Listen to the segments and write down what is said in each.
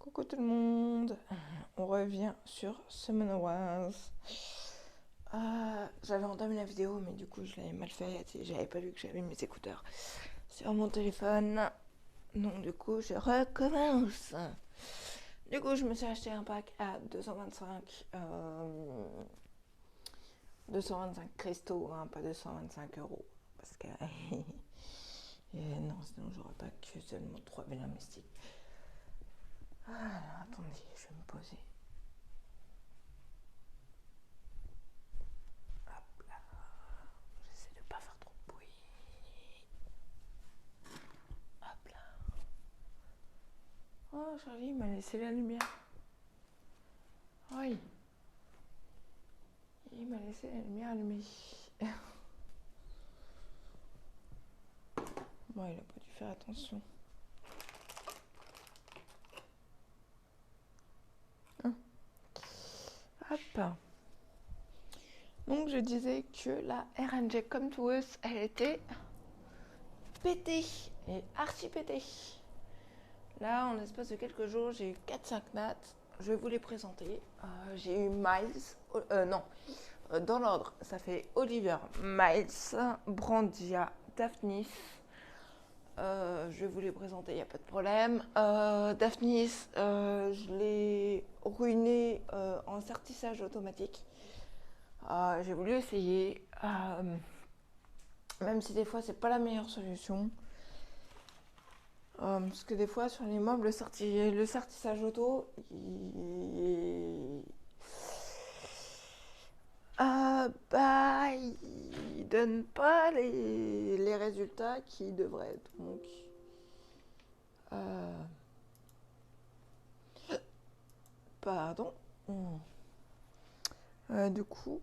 Coucou tout le monde, on revient sur Summoner Wars. J'avais entamé la vidéo mais du coup je l'avais mal faite et j'avais pas vu que j'avais mes écouteurs sur mon téléphone. Donc du coup je recommence. Du coup je me suis acheté un pack à 225 cristaux, hein, pas 225 €. Parce que non, sinon j'aurais pas que seulement 3 vélins mystiques. Alors attendez, je vais me poser. Hop là. J'essaie de pas faire trop de bruit. Hop là. Oh, Charlie m'a laissé la lumière. Oui. Il m'a laissé la lumière allumée. Bon, il a pas dû faire attention. Hein. Hop. Donc je disais que la RNG Come to Us, elle était pétée. Et archi pétée. Là, en l'espace de quelques jours, j'ai eu 4-5 nats. Je vais vous les présenter. J'ai eu Miles. Non. Dans l'ordre, ça fait Oliver, Miles, Brandia, Daphnis. Je vais vous les présenter, il n'y a pas de problème. Daphnis, je l'ai ruiné en sertissage automatique. J'ai voulu essayer, même si des fois c'est pas la meilleure solution. Parce que des fois sur les mobs, le sertissage auto, il donne pas les résultats qui devraient être. Donc, pardon. Du coup,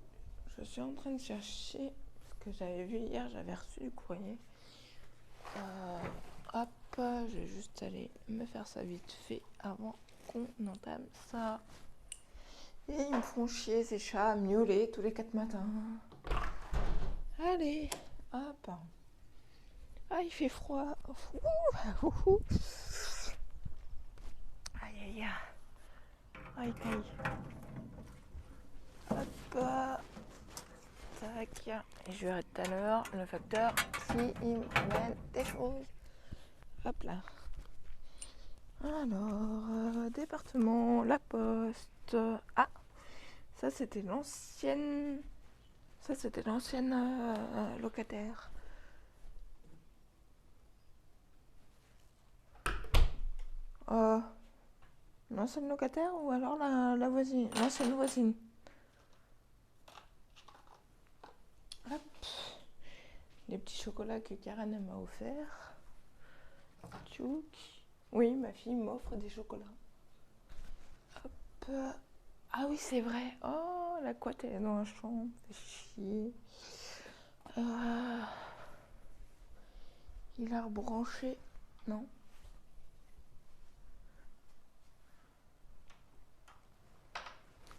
je suis en train de chercher ce que j'avais vu hier. J'avais reçu du courrier. Hop, je vais juste aller me faire ça vite fait avant qu'on entame ça. Et ils me font chier ces chats à miauler tous les 4 matins. Allez, hop. Ah, il fait froid. Aïe, aïe, aïe. Aïe, aïe. Hop. Tac. Et je verrai tout à l'heure le facteur s'il m'amène des choses. Hop là. Alors, département, la poste. Ah, ça c'était l'ancienne. Ça c'était l'ancienne locataire. L'ancienne locataire ou alors la voisine, l'ancienne voisine. Hop. Les petits chocolats que Karen m'a offert. Tchouk. Oui, ma fille m'offre des chocolats. Hop. Ah oui, c'est vrai. Oh, la couette elle est dans la chambre. Fait chier. Il a rebranché. Non.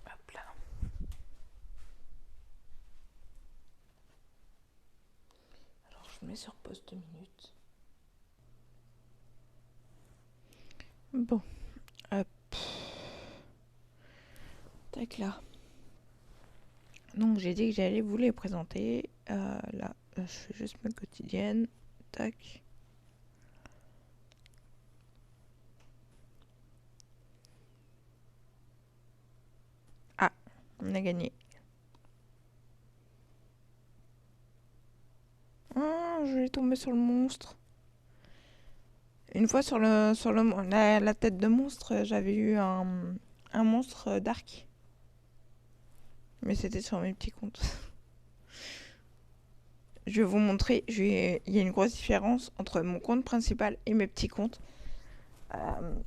Hop là. Alors, je mets sur pause 2 minutes. Bon. Hop. Tac là. Donc, j'ai dit que j'allais vous les présenter. Là, je fais juste ma quotidienne. Tac. Ah, on a gagné. Ah, je vais tomber sur le monstre. Une fois sur la tête de monstre, j'avais eu un monstre d'arc. Mais c'était sur mes petits comptes. Je vais vous montrer, il y a une grosse différence entre mon compte principal et mes petits comptes.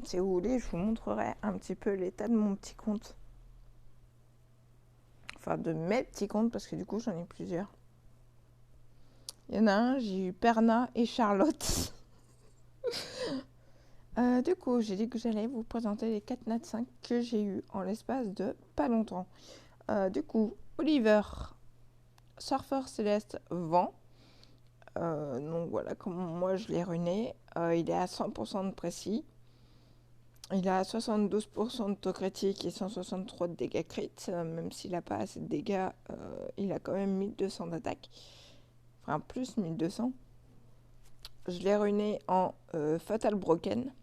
Si vous voulez, je vous montrerai un petit peu l'état de mon petit compte. Enfin, de mes petits comptes, parce que du coup, j'en ai plusieurs. Il y en a un, j'ai eu Perna et Charlotte. Du coup, j'ai dit que j'allais vous présenter les 4 Nat 5 que j'ai eu en l'espace de pas longtemps. Du coup, Oliver, Surfeur Céleste, Vent. Donc voilà comment moi je l'ai ruiné. Il est à 100% de précis. Il a 72% de taux critique et 163 de dégâts crit. Même s'il n'a pas assez de dégâts, il a quand même 1200 d'attaque. Enfin, plus 1200. Je l'ai ruiné en Fatal Broken.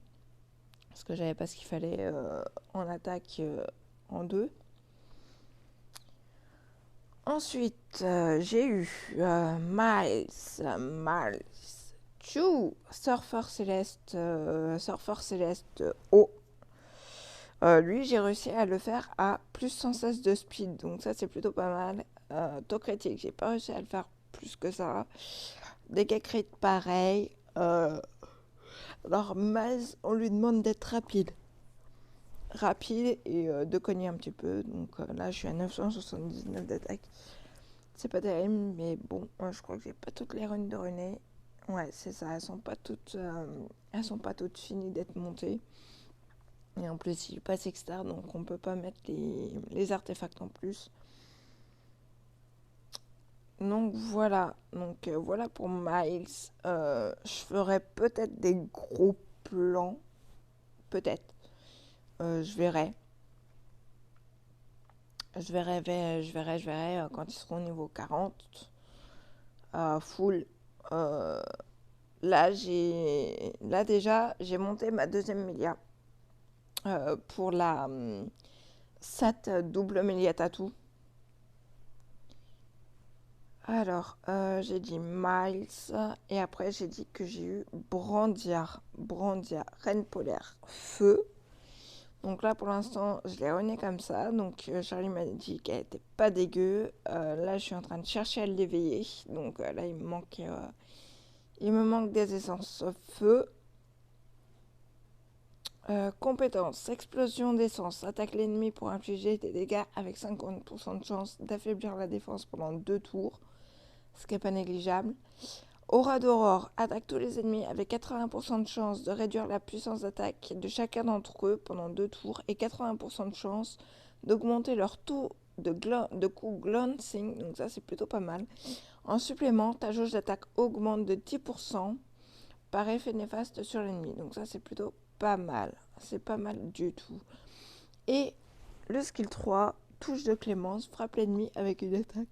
Parce que j'avais pas ce qu'il fallait en attaque en 2. Ensuite, j'ai eu Miles, Chou, Surfer Céleste haut. Lui, j'ai réussi à le faire à plus 116 de speed, donc ça c'est plutôt pas mal. Taux critique, j'ai pas réussi à le faire plus que ça. Dégâts crit, pareil. Alors, Miles, on lui demande d'être rapide et de cogner un petit peu. Donc là, je suis à 979 d'attaque. C'est pas terrible, mais bon, je crois que j'ai pas toutes les runes de runer. Ouais, c'est ça, elles sont pas toutes finies d'être montées. Et en plus, il est pas sextar, donc on peut pas mettre les artefacts en plus. Donc voilà, voilà pour Miles. Je ferai peut-être des gros plans, peut-être. Je verrai. Je verrai quand ils seront au niveau 40. Full. Là déjà, j'ai monté ma deuxième Mélia pour la SAT double Mélia Tattoo. Alors, j'ai dit Miles et après j'ai dit que j'ai eu Brandia, Reine Polaire, Feu. Donc là, pour l'instant, je l'ai rené comme ça. Donc Charlie m'a dit qu'elle était pas dégueu. Là, je suis en train de chercher à l'éveiller. Donc là, il me manque des essences feu. Compétence, explosion d'essence. Attaque l'ennemi pour infliger des dégâts avec 50% de chance d'affaiblir la défense pendant 2 tours. Ce qui n'est pas négligeable. Aura d'aurore, attaque tous les ennemis avec 80% de chance de réduire la puissance d'attaque de chacun d'entre eux pendant 2 tours et 80% de chance d'augmenter leur taux de coup glancing, donc ça c'est plutôt pas mal. En supplément, ta jauge d'attaque augmente de 10% par effet néfaste sur l'ennemi, donc ça c'est plutôt pas mal, c'est pas mal du tout. Et le skill 3, touche de clémence, frappe l'ennemi avec une attaque.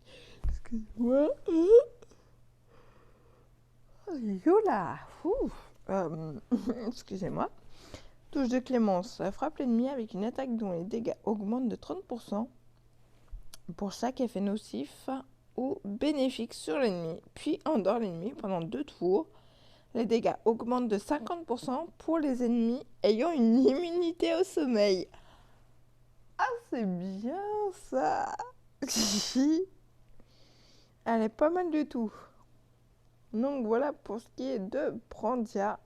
Excuse-moi. Yola, excusez-moi. Touche de clémence, frappe l'ennemi avec une attaque dont les dégâts augmentent de 30% pour chaque effet nocif ou bénéfique sur l'ennemi, puis endort l'ennemi pendant 2 tours. Les dégâts augmentent de 50% pour les ennemis ayant une immunité au sommeil. Ah, c'est bien ça. Elle est pas mal du tout. Donc voilà pour ce qui est de Brandia.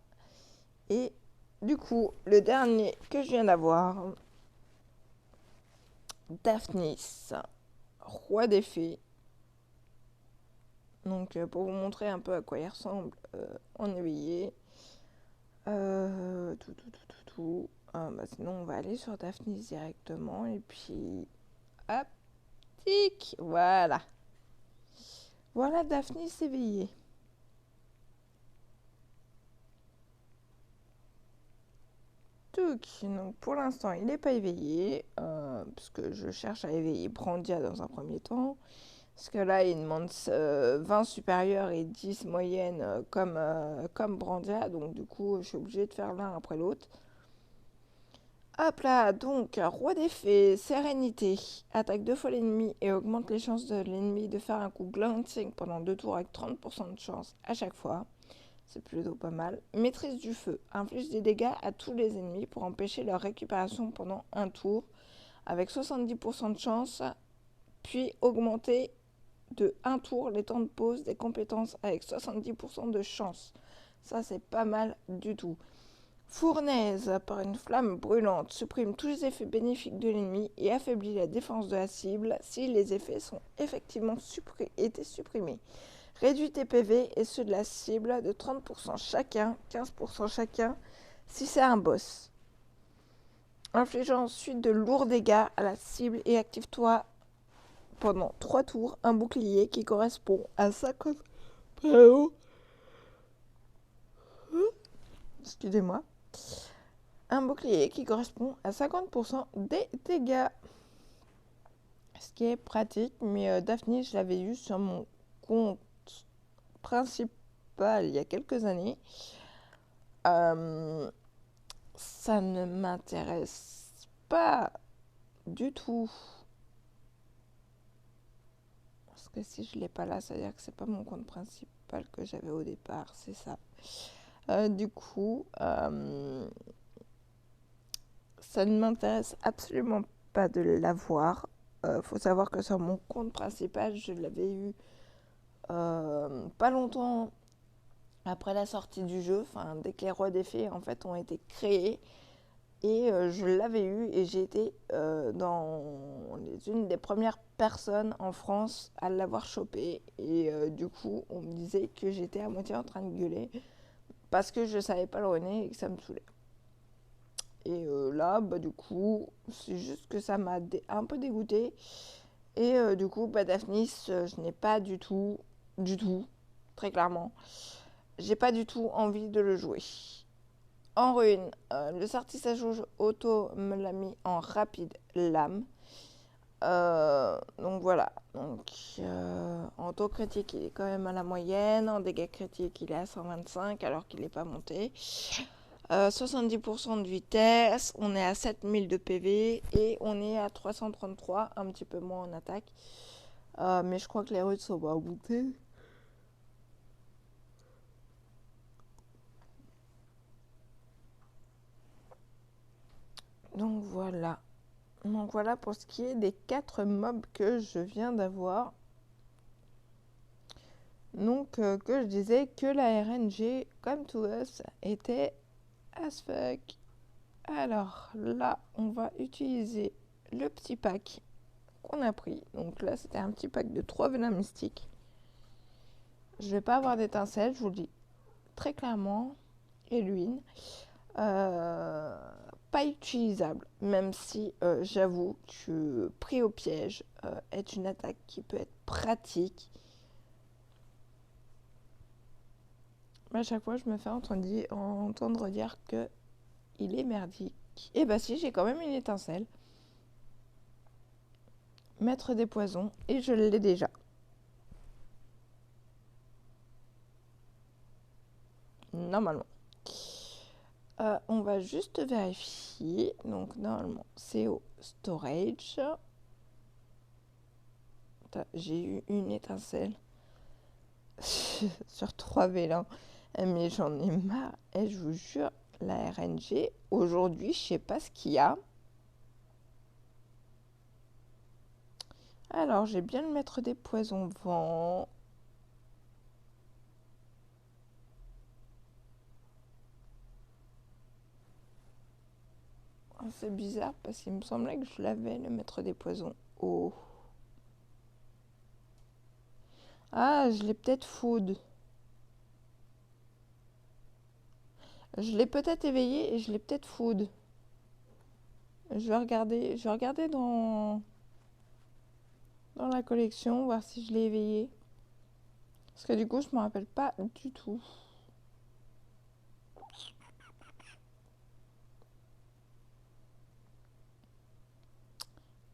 Et du coup, le dernier que je viens d'avoir, Daphnis, roi des fées. Donc pour vous montrer un peu à quoi il ressemble en éveillé. Sinon on va aller sur Daphnis directement et puis hop, tic, voilà. Voilà Daphnis éveillé. Donc pour l'instant il n'est pas éveillé parce que je cherche à éveiller Brandia dans un premier temps. Parce que là, il demande 20 supérieurs et 10 moyennes comme Brandia. Donc, du coup, je suis obligée de faire l'un après l'autre. Hop là, donc, roi des fées, sérénité. Attaque 2 fois l'ennemi et augmente les chances de l'ennemi de faire un coup glancing pendant 2 tours avec 30% de chance à chaque fois. C'est plutôt pas mal. Maîtrise du feu. Inflige des dégâts à tous les ennemis pour empêcher leur récupération pendant un tour avec 70% de chance. Puis augmenter de 1 tour les temps de pause des compétences avec 70% de chance. Ça, c'est pas mal du tout. Fournaise, par une flamme brûlante, supprime tous les effets bénéfiques de l'ennemi et affaiblit la défense de la cible si les effets sont effectivement été supprimés. Réduit tes PV et ceux de la cible de 30% chacun, 15% chacun si c'est un boss. Inflige ensuite de lourds dégâts à la cible et active-toi pendant 3 tours un bouclier qui correspond à 50 PO. Excusez-moi. un bouclier qui correspond à 50% des dégâts. Ce qui est pratique, mais Daphne, je l'avais eu sur mon compte principal il y a quelques années. Ça ne m'intéresse pas du tout. Parce que si je l'ai pas là, ça veut dire que c'est pas mon compte principal que j'avais au départ, c'est ça. Du coup, ça ne m'intéresse absolument pas de l'avoir. Faut savoir que sur mon compte principal, je l'avais eu pas longtemps après la sortie du jeu, enfin dès que les rois des fées en fait ont été créés. Et je l'avais eu et j'ai été dans une des premières personnes en France à l'avoir chopé. Et du coup, on me disait que j'étais à moitié en train de gueuler parce que je savais pas le runner et que ça me saoulait. Et là, bah, du coup, c'est juste que ça m'a un peu dégoûtée. Et du coup, bah, Daphnis, je n'ai pas du tout, très clairement, j'ai pas du tout envie de le jouer. En ruine, le sortissage auto me l'a mis en rapide lame. Donc voilà. Donc, en taux critique, il est quand même à la moyenne. En dégâts critiques, il est à 125 alors qu'il n'est pas monté. 70% de vitesse. On est à 7000 de PV. Et on est à 333, un petit peu moins en attaque. Mais je crois que les russes sont pas montées. Donc voilà. Donc voilà pour ce qui est des 4 mobs que je viens d'avoir. Donc que je disais que la RNG, comme to us, était as fuck. Alors là, on va utiliser le petit pack qu'on a pris. Donc là, c'était un petit pack de 3 vélins mystiques. Je vais pas avoir d'étincelles, je vous le dis très clairement. Et l'huile. Pas utilisable, même si j'avoue que pris au piège est une attaque qui peut être pratique. Mais à chaque fois, je me fais entendre dire que il est merdique. Et bah si, j'ai quand même une étincelle. Maître des poisons, et je l'ai déjà. Normalement. On va juste vérifier. Donc normalement, c'est au storage. J'ai eu une étincelle sur 3 vélins. Mais j'en ai marre. Et je vous jure, la RNG, aujourd'hui, je sais pas ce qu'il y a. Alors, j'ai bien le maître des poisons vent. C'est bizarre parce qu'il me semblait que je l'avais, le maître des poisons. Oh. Ah, je l'ai peut-être food. Je l'ai peut-être éveillé et je l'ai peut-être food. Je vais regarder dans la collection, voir si je l'ai éveillé. Parce que du coup, je me rappelle pas du tout.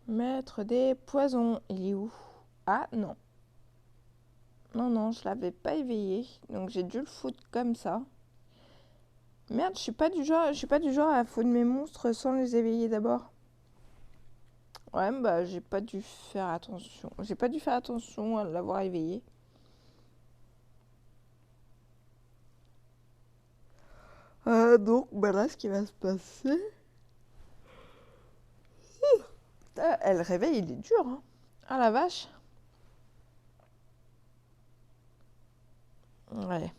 Maître des poisons, il est où? Ah non. Non, je l'avais pas éveillé. Donc j'ai dû le foutre comme ça. Merde, je suis pas du genre à foutre mes monstres sans les éveiller d'abord. Ouais, bah j'ai pas dû faire attention. J'ai pas dû faire attention à l'avoir éveillé. Donc, bah là, ce qui va se passer... Elle réveille, il est dur, hein. Ah la vache. Ouais.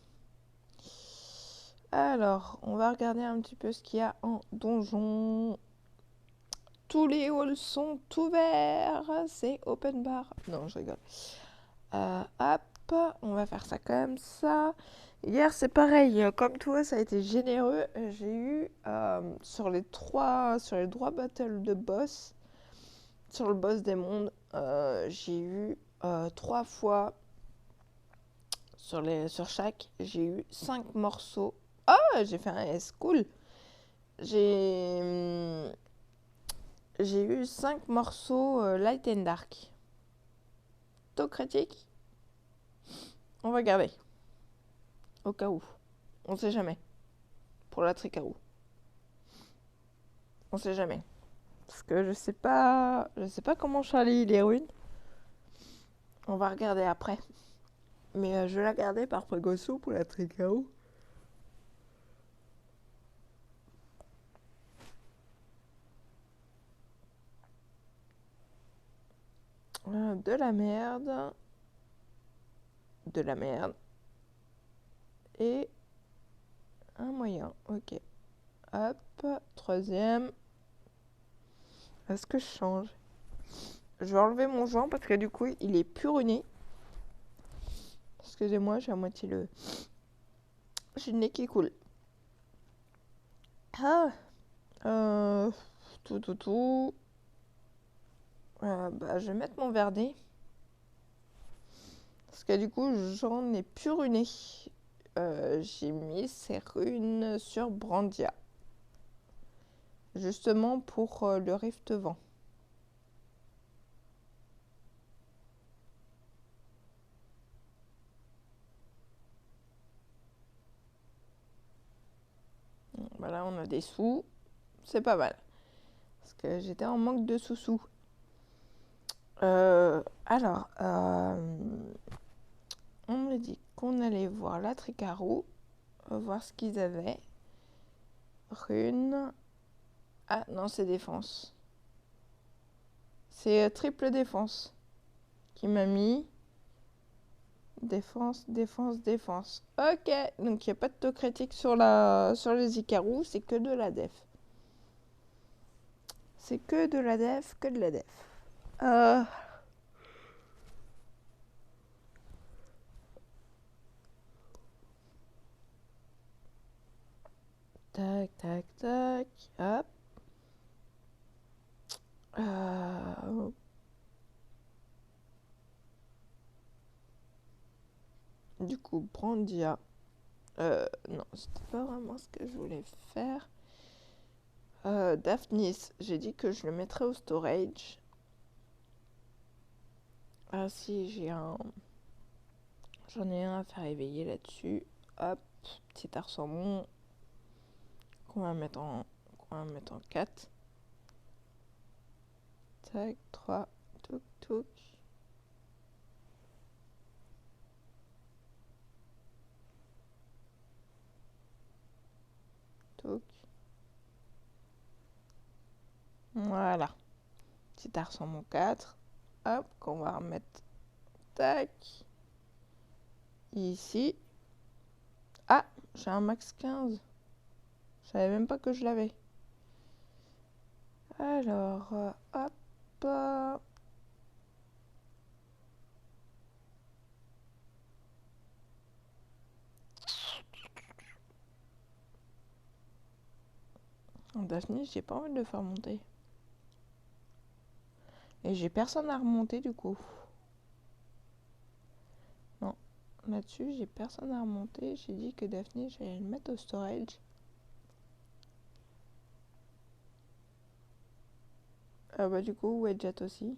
Alors, on va regarder un petit peu ce qu'il y a en donjon. Tous les halls sont ouverts. C'est open bar. Non, je rigole. Hop, on va faire ça comme ça. Hier, c'est pareil. Comme toi, ça a été généreux. J'ai eu sur les trois battles de boss, sur le boss des mondes, j'ai eu 3 fois sur chaque, j'ai eu 5 morceaux. Oh, j'ai fait un S, cool. j'ai eu 5 morceaux light and dark. Taux critique, on va garder. Au cas où. On sait jamais. Pour la tricarou. On sait jamais. Parce que je sais pas comment Charlie les runes. On va regarder après. Mais je vais la garder par précaution pour la tricarou. De la merde. De la merde. Et un moyen. Ok. Hop. Troisième. Est-ce que je change? Je vais enlever mon joint parce que du coup, il est plus runé. Excusez-moi, j'ai à moitié le... J'ai le nez qui coule. Ah tout. Je vais mettre mon vernis. Parce que du coup, j'en ai plus runé. J'ai mis ces runes sur Brandia. Justement pour le rift vent. Voilà, on a des sous. C'est pas mal. Parce que j'étais en manque de sous-sous. Alors, on me dit qu'on allait voir la Tricarou, voir ce qu'ils avaient. Rune. Ah non, c'est défense. C'est triple défense qui m'a mis. Défense. Ok, donc il n'y a pas de taux critique sur les Icarus, c'est que de la def. C'est que de la def. Tac, hop. Du coup, Brandia. Non, c'était pas vraiment ce que je voulais faire. Daphnis, j'ai dit que je le mettrais au storage. Ah si, j'en ai un à faire éveiller là-dessus. Hop, petit arçon qu'on va mettre en 4. Tac, 3, touk. Touk. Voilà. Petit arçon 4. Hop, qu'on va remettre. Tac. Ici. Ah, j'ai un max 15. Je savais même pas que je l'avais. Alors, hop. Daphne, j'ai pas envie de le faire monter. Et j'ai personne à remonter du coup. Non, là-dessus, j'ai personne à remonter. J'ai dit que Daphne, j'allais le mettre au storage. Du coup, Wedget aussi.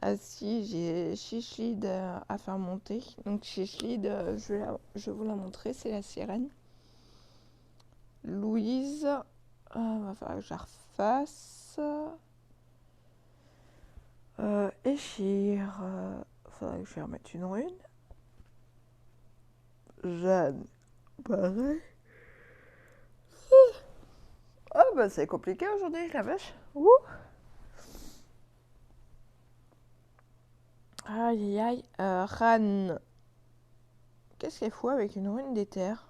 Ah si, j'ai Chichlid à faire monter. Donc Chichlid, je vais vous la montrer, c'est la sirène. Louise, va falloir que je la refasse. Échir, faudrait que je lui remette une rune. Jeanne, pareil. Oh c'est compliqué aujourd'hui, la vache. Ouh. Aïe. Ran. Qu'est-ce qu'elle fout avec une rune d'éther?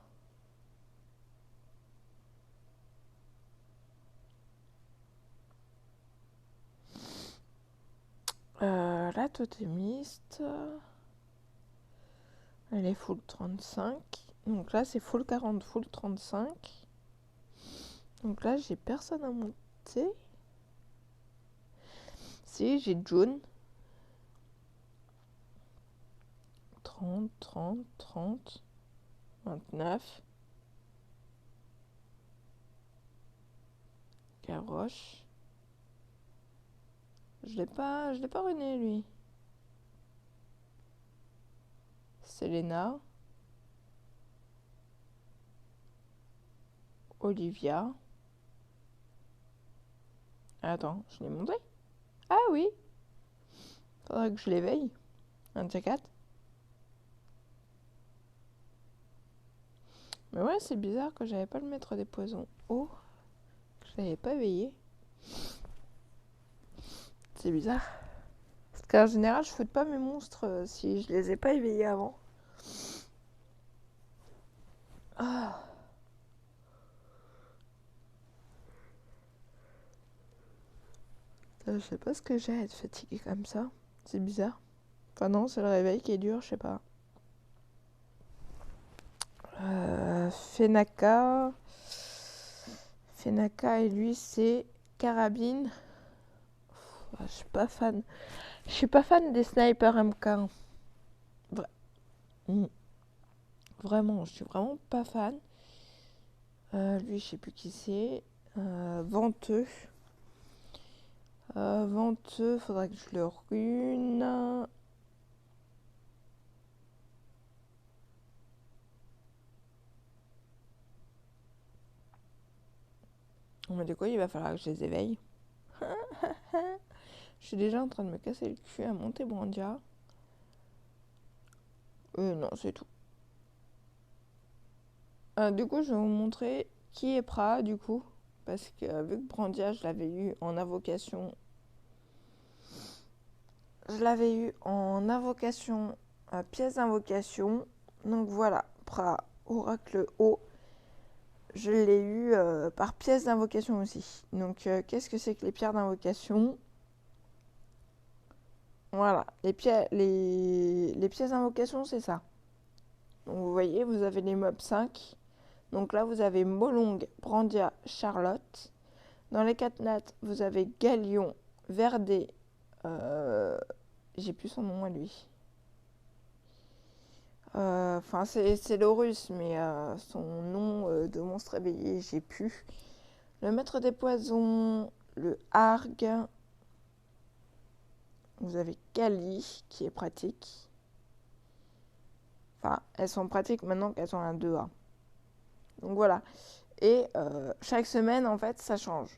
La totémiste. Elle est full 35. Donc là, c'est full 40, full 35. Donc là, j'ai personne à monter. Si, j'ai June. 30, 30, 30, 29. Garrosh. Je l'ai pas rené, lui. Selena. Olivia. Attends, je l'ai monté? Ah oui. Faudrait que je l'éveille. Un de ces quatre. Mais ouais, c'est bizarre que j'avais pas le maître des poisons haut. Que je l'avais pas éveillé. C'est bizarre. Parce qu'en général, je fouette pas mes monstres si je les ai pas éveillés avant. Ah. Je sais pas ce que j'ai à être fatiguée comme ça. C'est bizarre. Enfin non, c'est le réveil qui est dur, je sais pas. Fenaka. Fenaka et lui, c'est Carabine. Je suis pas fan. Je suis pas fan des snipers MK. Vraiment, je suis vraiment pas fan. Lui, je sais plus qui c'est. Venteux. Venteux, faudrait que je le rune. Mais du coup, il va falloir que je les éveille. Je suis déjà en train de me casser le cul à monter Brandia. Non, c'est tout. Du coup, je vais vous montrer qui est Pra, du coup. Parce que vu que Brandia, je l'avais eu en invocation. Pièce d'invocation. Donc voilà, Pra, Oracle haut. Je l'ai eu par pièce d'invocation aussi. Donc qu'est-ce que c'est que les pierres d'invocation? Voilà, les pièces d'invocation, c'est ça. Donc vous voyez, vous avez les mobs 5. Donc là, vous avez Molong, Brandia, Charlotte. Dans les 4 nattes, vous avez Galion, Verdé. J'ai plus son nom à lui. Enfin, c'est l'Horus, mais son nom de monstre éveillé, j'ai plus. Le maître des poisons, le Hargue. Vous avez Kali, qui est pratique. Enfin, elles sont pratiques maintenant qu'elles sont un 2A. Donc voilà. Et chaque semaine, en fait, ça change.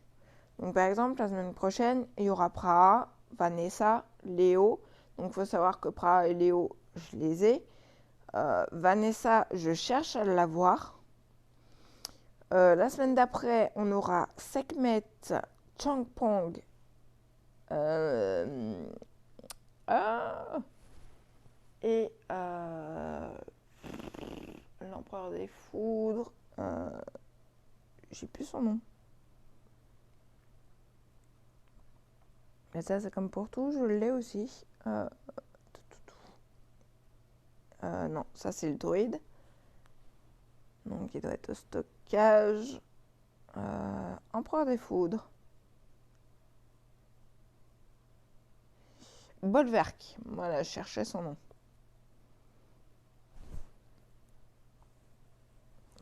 Donc par exemple, la semaine prochaine, il y aura Praha, Vanessa, Léo. Donc il faut savoir que Praha et Léo, je les ai. Vanessa, je cherche à l'avoir. La semaine d'après, on aura Sekhmet, Changpong. Et l'empereur des foudres. J'ai plus son nom. Mais ça, c'est comme pour tout, je l'ai aussi. Non, ça c'est le druide. Donc il doit être au stockage. Empereur des foudres. Bolverk. Voilà, je cherchais son nom.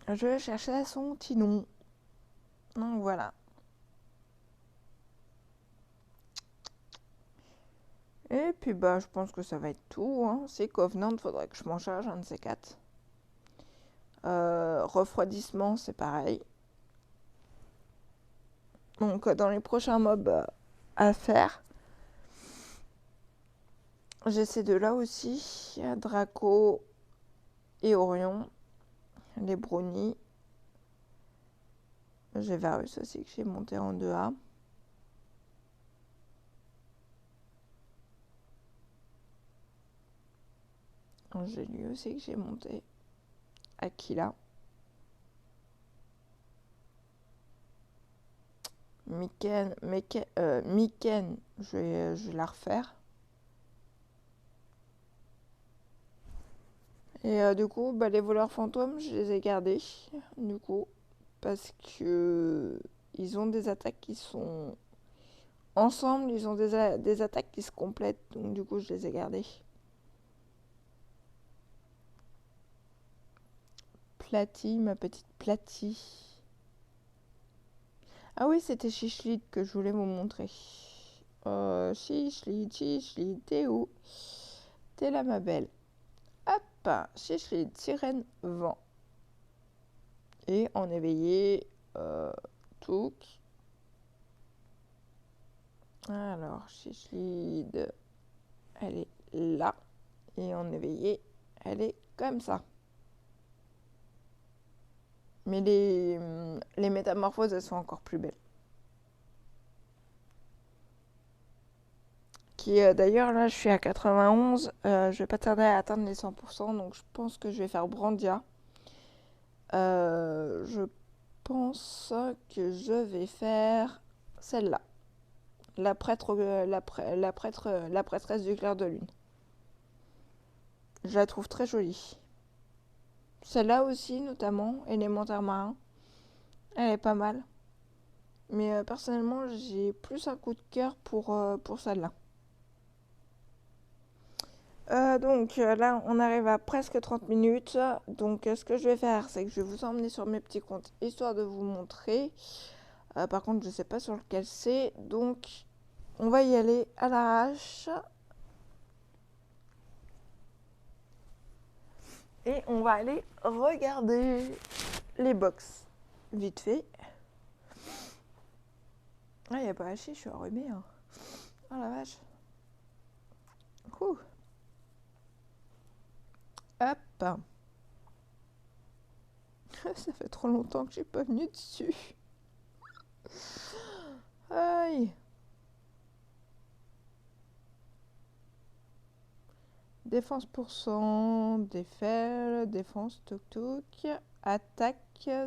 Je cherchais son petit nom. Donc voilà. Et puis bah je pense que ça va être tout. Hein. C'est Covenant, faudrait que je m'en charge un de ces 4. Refroidissement, c'est pareil. Donc dans les prochains mobs à faire, j'essaie de là aussi. Draco et Orion. Les brownies. J'ai Varus aussi que j'ai monté en 2A. J'ai lui aussi que j'ai monté. Aquila. Miken, je vais la refaire. Et du coup, bah, les voleurs fantômes, je les ai gardés. Du coup, parce que ils ont des attaques qui sont ensemble, ils ont des attaques qui se complètent. Donc du coup, je les ai gardés. Platy, ma petite Platy. Ah oui, c'était Chichlit que je voulais vous montrer. Chichlit, t'es où? T'es là, ma belle. Hop, Chichlit, sirène, vent. Et en éveillé, Touk. Alors, Chichlit, elle est là. Et en éveillé, elle est comme ça. Mais les métamorphoses, elles sont encore plus belles. D'ailleurs, là, je suis à 91. Je vais pas tarder à atteindre les 100%. Donc, je pense que je vais faire Brandia. Je pense que je vais faire celle-là. La prêtresse du clair de lune. Je la trouve très jolie. Celle-là aussi, notamment, élémentaire marin. Elle est pas mal. Mais personnellement, j'ai plus un coup de cœur pour celle-là. Donc là, on arrive à presque 30 minutes. Donc ce que je vais faire, c'est que je vais vous emmener sur mes petits comptes, histoire de vous montrer. Par contre, je ne sais pas sur lequel c'est. Donc, on va y aller à l'arrache. Et on va aller regarder les box. Vite fait. Ah, il n'y a pas haché, je suis enrhumée. Hein. Oh la vache. Ouh. Hop. Ça fait trop longtemps que j'ai pas venu dessus. Aïe. Défense %, défaile, défense tuk-tuk, attaque,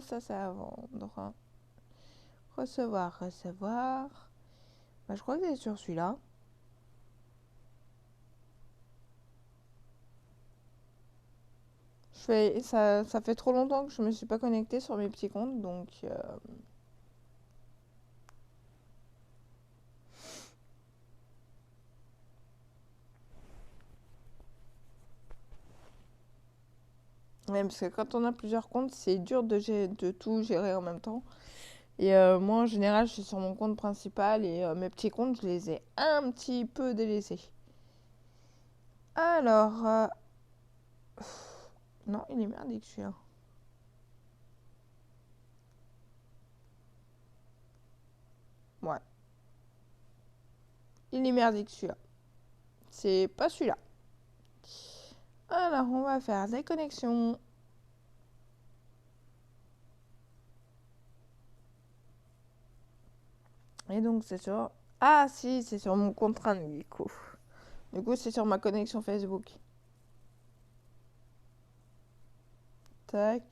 ça c'est à vendre. Recevoir. Bah, je crois que c'est sur celui-là. Ça fait trop longtemps que je me suis pas connectée sur mes petits comptes, donc ouais, parce que quand on a plusieurs comptes, c'est dur de tout gérer en même temps. Et moi, en général, je suis sur mon compte principal et mes petits comptes, je les ai un petit peu délaissés. Alors, non, il est merdique celui-là. Ouais. Il est merdique celui-là. C'est pas celui-là. Alors, on va faire des connexions. Et donc, c'est sur... Ah, si, c'est sur mon compte Randico. Du coup, c'est sur ma connexion Facebook. Tac.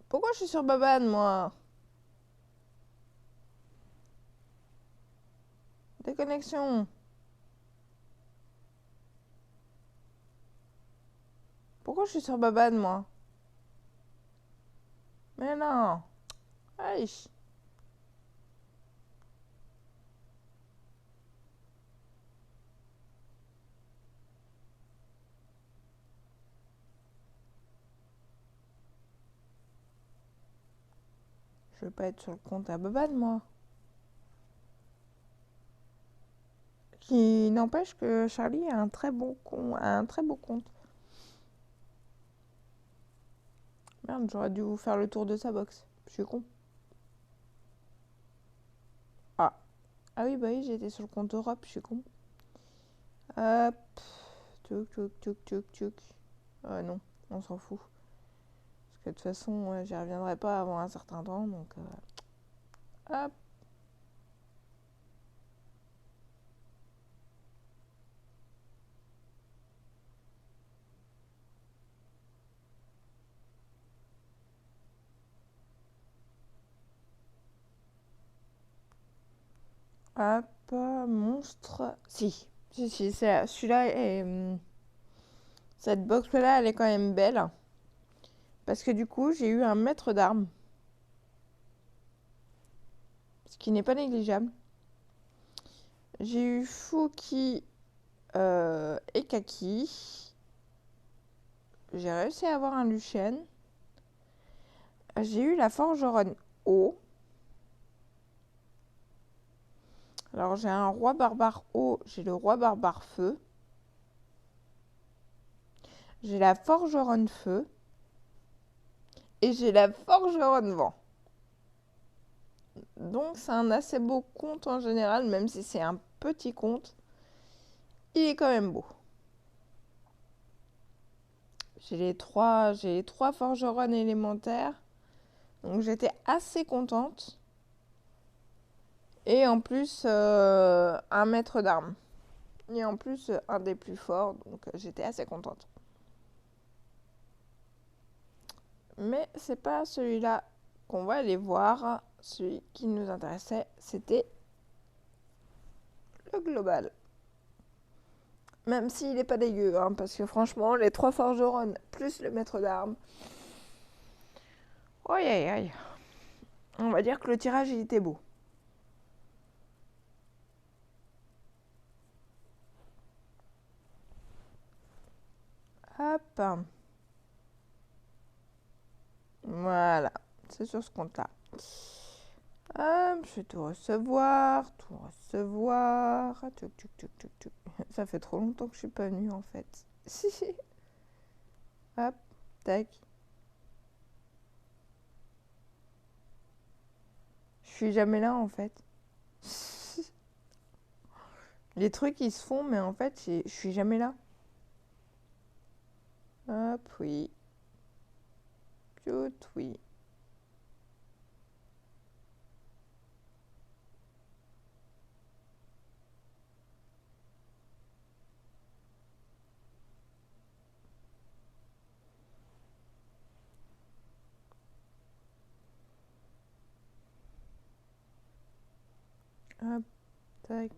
Pourquoi je suis sur Baban, moi? Déconnexion. Pourquoi je suis sur Baban, moi? Mais non. Aïe. Je veux pas être sur le compte à Baban, moi. Qui n'empêche que Charlie a un très beau compte. Merde, j'aurais dû vous faire le tour de sa box. Je suis con. Ah. Ah oui, bah oui, j'étais sur le compte Europe, je suis con. Hop. Tchouk. Non, on s'en fout. Parce que de toute façon, j'y reviendrai pas avant un certain temps, donc... hop. Hop, monstre. Si, celui-là est... cette box-là, elle est quand même belle. Parce que du coup, j'ai eu un maître d'armes. Ce qui n'est pas négligeable. J'ai eu Fouki et Kaki. j'ai réussi à avoir un Lucien. J'ai eu la forgeronne haut. Alors j'ai un roi barbare haut, j'ai le roi barbare feu. J'ai la forgeronne feu. Et j'ai la forgeronne vent. Donc c'est un assez beau conte en général, même si c'est un petit conte. Il est quand même beau. J'ai les trois forgeronnes élémentaires. Donc j'étais assez contente. Et en plus, un maître d'armes. Et en plus, un des plus forts. Donc j'étais assez contente. Mais c'est pas celui-là qu'on va aller voir. Celui qui nous intéressait, c'était le global. Même s'il n'est pas dégueu, hein, parce que franchement, les 3 forgerons plus le maître d'armes. Aïe aïe aïe. On va dire que le tirage, il était beau. Hop. Voilà. C'est sur ce compte-là. Hop, je vais tout recevoir. Tuc, tuc, tuc, tuc, tuc. Ça fait trop longtemps que je suis pas venue, en fait. Hop, tac. Je suis jamais là, en fait. Les trucs, ils se font, mais en fait, je suis jamais là. Hop, oui. Tout, oui. Hop, tac.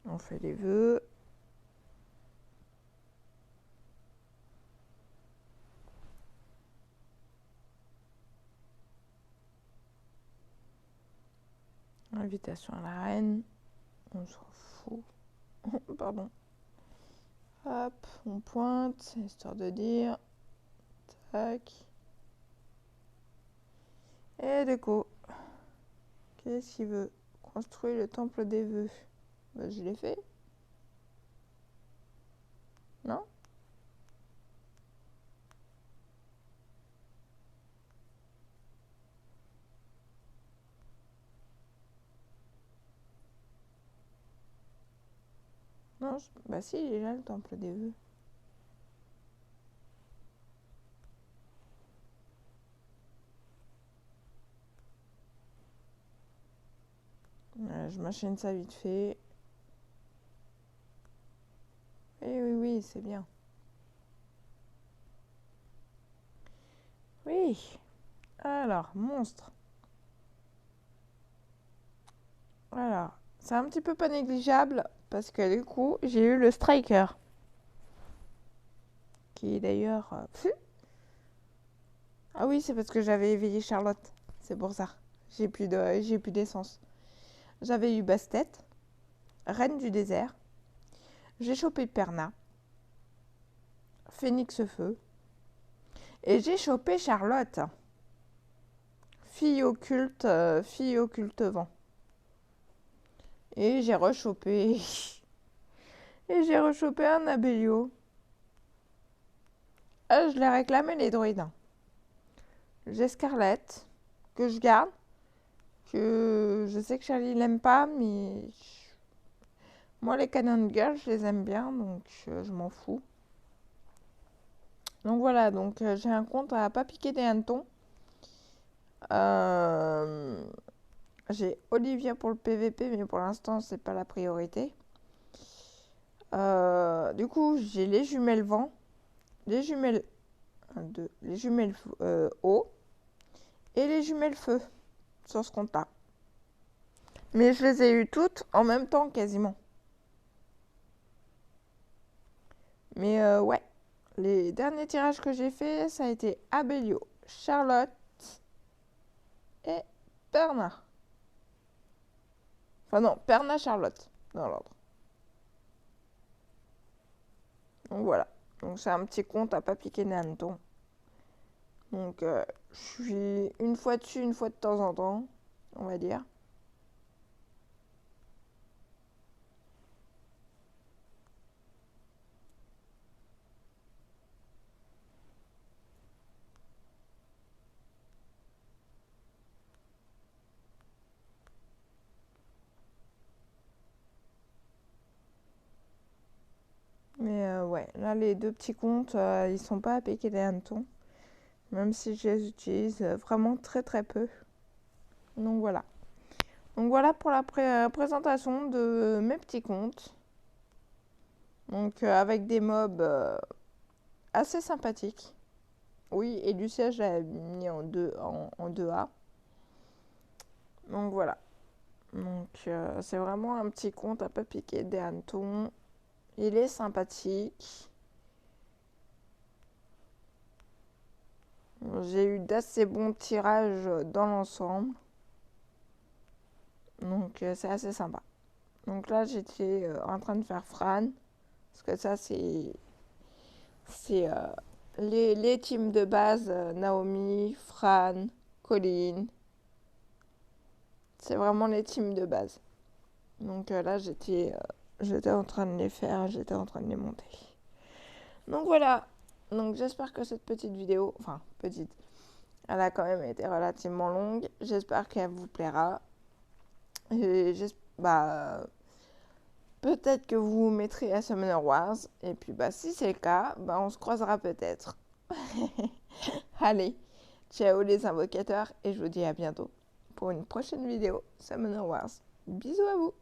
On fait les vœux. Invitation à la reine. On s'en fout. Pardon. Hop, on pointe, histoire de dire. Tac. Et déco. Qu'est-ce qu'il veut? Construire le temple des vœux. Bah, je l'ai fait. Non? Non, bah si, il est là le temple des vœux. Je machine ça vite fait. Oui, c'est bien. Oui. Alors, monstre. Alors, c'est un petit peu pas négligeable parce que du coup, j'ai eu le striker. Qui est d'ailleurs... Ah oui, c'est parce que j'avais éveillé Charlotte. C'est pour ça. J'ai plus d'essence. J'avais eu Bastet, Reine du désert. J'ai chopé Perna, Phénix Feu. Et j'ai chopé Charlotte, fille occulte vent. Et j'ai rechopé... Et j'ai rechopé un Abellio. Ah, je l'ai réclamé les druides. J'ai Scarlett, que je garde. Que je sais que Charlie l'aime pas, mais... Moi, les Cannon Girls, je les aime bien, donc je m'en fous. Donc voilà, donc j'ai un compte à pas piquer des hannetons. J'ai Olivia pour le PVP, mais pour l'instant, c'est pas la priorité. Du coup, j'ai les jumelles vent, les jumelles les jumelles eau et les jumelles feu sur ce compte-là. Mais je les ai eues toutes en même temps quasiment. Mais ouais, les derniers tirages que j'ai fait, ça a été Abellio, Charlotte et Perna. Enfin non, Perna, Charlotte, dans l'ordre. Donc voilà. Donc c'est un petit compte à pas piquer des hannetons. Donc je suis une fois dessus, une fois de temps en temps, on va dire. Mais ouais, là les deux petits comptes, ils sont pas à piquer des hannetons. Même si je les utilise vraiment très très peu. Donc voilà. Donc voilà pour la présentation de mes petits comptes. Donc avec des mobs assez sympathiques. Oui, et du siège, j'avais mis en 2A. Donc voilà. Donc c'est vraiment un petit compte à pas piquer des hannetons. Il est sympathique. J'ai eu d'assez bons tirages dans l'ensemble. Donc c'est assez sympa. Donc là j'étais en train de faire Fran. Parce que ça c'est les teams de base. Naomi, Fran, Colleen. C'est vraiment les teams de base. Donc là j'étais en train de les faire. J'étais en train de les monter. Donc voilà. Donc j'espère que cette petite vidéo, enfin petite, elle a quand même été relativement longue. J'espère qu'elle vous plaira. Et peut-être que vous vous mettrez à Summoner Wars. Et puis si c'est le cas, on se croisera peut-être. Allez, ciao les invocateurs et je vous dis à bientôt pour une prochaine vidéo Summoner Wars. Bisous à vous.